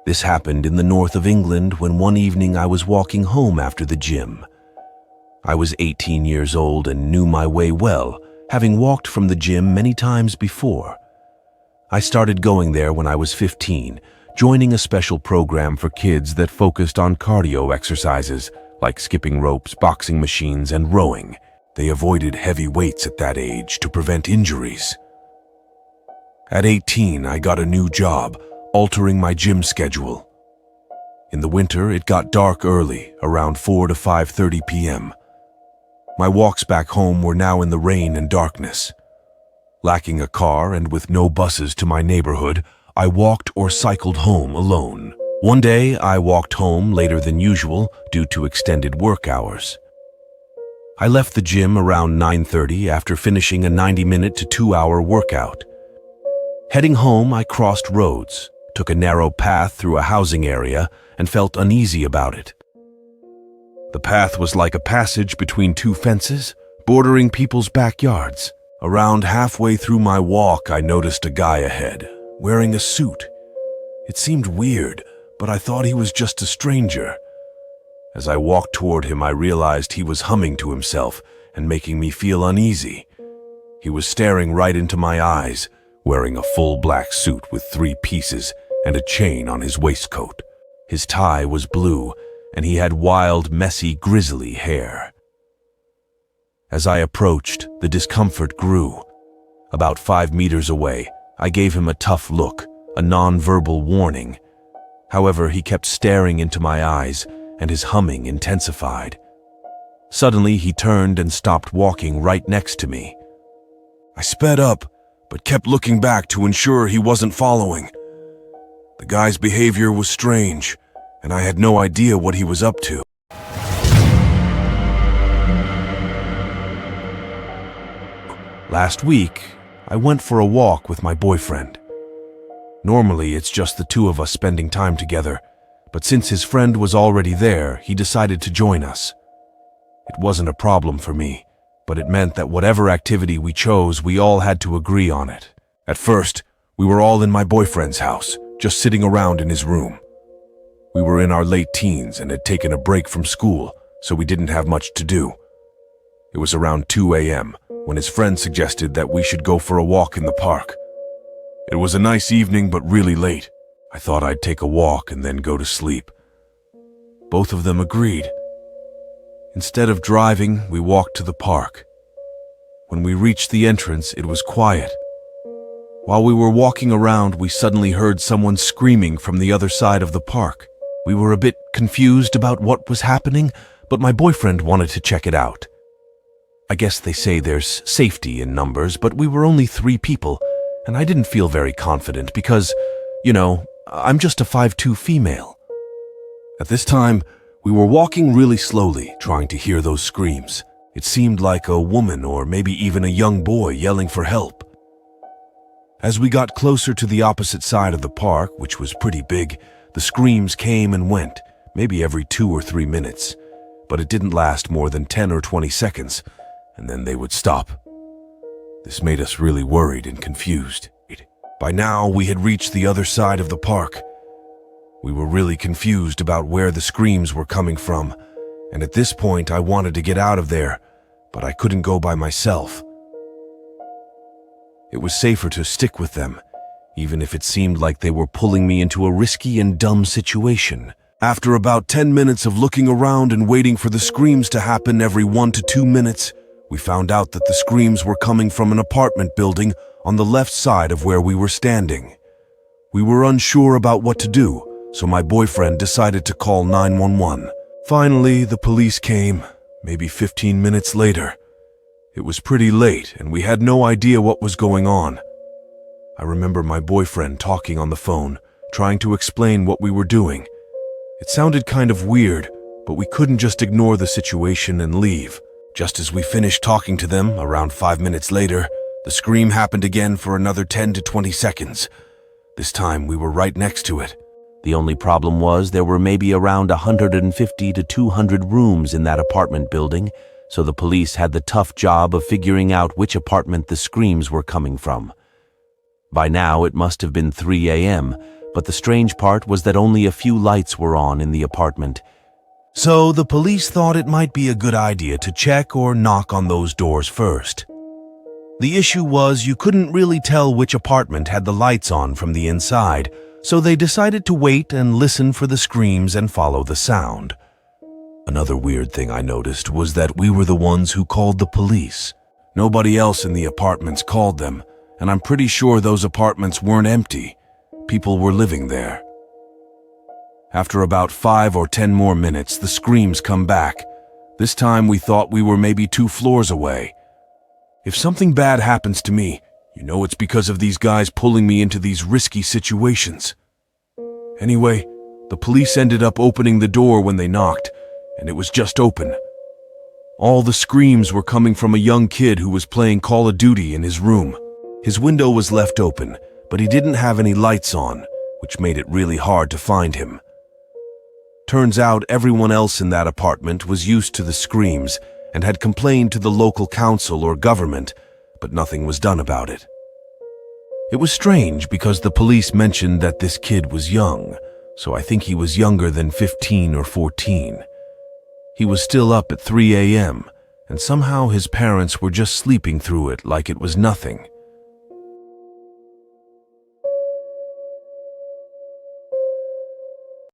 This happened in the north of England when one evening I was walking home after the gym. I was 18 years old and knew my way well, having walked from the gym many times before. I started going there when I was 15, joining a special program for kids that focused on cardio exercises like skipping ropes, boxing machines, and rowing. They avoided heavy weights at that age to prevent injuries. At 18, I got a new job, altering my gym schedule. In the winter, it got dark early, around 4 to 5:30 p.m. My walks back home were now in the rain and darkness. Lacking a car and with no buses to my neighborhood, I walked or cycled home alone. One day, I walked home later than usual due to extended work hours. I left the gym around 9:30 after finishing a 90-minute to 2-hour workout. Heading home, I crossed roads, took a narrow path through a housing area, and felt uneasy about it. The path was like a passage between two fences, bordering people's backyards. Around halfway through my walk, I noticed a guy ahead, wearing a suit. It seemed weird, but I thought he was just a stranger. As I walked toward him, I realized he was humming to himself and making me feel uneasy. He was staring right into my eyes, wearing a full black suit with 3 pieces and a chain on his waistcoat. His tie was blue, and he had wild, messy, grizzly hair. As I approached, the discomfort grew. About 5 meters away, I gave him a tough look, a non-verbal warning. However, he kept staring into my eyes, and his humming intensified. Suddenly, he turned and stopped walking right next to me. I sped up, but kept looking back to ensure he wasn't following. The guy's behavior was strange, and I had no idea what he was up to. Last week, I went for a walk with my boyfriend. Normally, it's just the two of us spending time together, but since his friend was already there, he decided to join us. It wasn't a problem for me, but it meant that whatever activity we chose, we all had to agree on it. At first, we were all in my boyfriend's house, just sitting around in his room. We were in our late teens and had taken a break from school, so we didn't have much to do. It was around 2 a.m. when his friend suggested that we should go for a walk in the park. It was a nice evening, but really late. I thought I'd take a walk and then go to sleep. Both of them agreed. Instead of driving, we walked to the park. When we reached the entrance, it was quiet. While we were walking around, we suddenly heard someone screaming from the other side of the park. We were a bit confused about what was happening, but my boyfriend wanted to check it out. I guess they say there's safety in numbers, but we were only 3 people, and I didn't feel very confident because, I'm just a 5'2" female. At this time, we were walking really slowly, trying to hear those screams. It seemed like a woman or maybe even a young boy yelling for help. As we got closer to the opposite side of the park, which was pretty big, the screams came and went, maybe every 2 or 3 minutes. But it didn't last more than 10 or 20 seconds, and then they would stop. This made us really worried and confused. By now, we had reached the other side of the park. We were really confused about where the screams were coming from, and at this point I wanted to get out of there, but I couldn't go by myself. It was safer to stick with them, even if it seemed like they were pulling me into a risky and dumb situation. After about 10 minutes of looking around and waiting for the screams to happen every 1 to 2 minutes, we found out that the screams were coming from an apartment building on the left side of where we were standing. We were unsure about what to do, so my boyfriend decided to call 911. Finally, the police came, maybe 15 minutes later. It was pretty late, and we had no idea what was going on. I remember my boyfriend talking on the phone, trying to explain what we were doing. It sounded kind of weird, but we couldn't just ignore the situation and leave. Just as we finished talking to them, around 5 minutes later, the scream happened again for another 10 to 20 seconds. This time, we were right next to it. The only problem was there were maybe around 150 to 200 rooms in that apartment building, so the police had the tough job of figuring out which apartment the screams were coming from. By now, it must have been 3 a.m., but the strange part was that only a few lights were on in the apartment. So the police thought it might be a good idea to check or knock on those doors first. The issue was you couldn't really tell which apartment had the lights on from the inside, so they decided to wait and listen for the screams and follow the sound. Another weird thing I noticed was that we were the ones who called the police. Nobody else in the apartments called them, and I'm pretty sure those apartments weren't empty. People were living there. After about 5 or 10 more minutes, the screams come back. This time we thought we were maybe 2 floors away. If something bad happens to me, you know it's because of these guys pulling me into these risky situations. Anyway, the police ended up opening the door when they knocked, and it was just open. All the screams were coming from a young kid who was playing Call of Duty in his room. His window was left open, but he didn't have any lights on, which made it really hard to find him. Turns out everyone else in that apartment was used to the screams and had complained to the local council or government, but nothing was done about it. It was strange because the police mentioned that this kid was young, so I think he was younger than 15 or 14. He was still up at 3 a.m., and somehow his parents were just sleeping through it like it was nothing.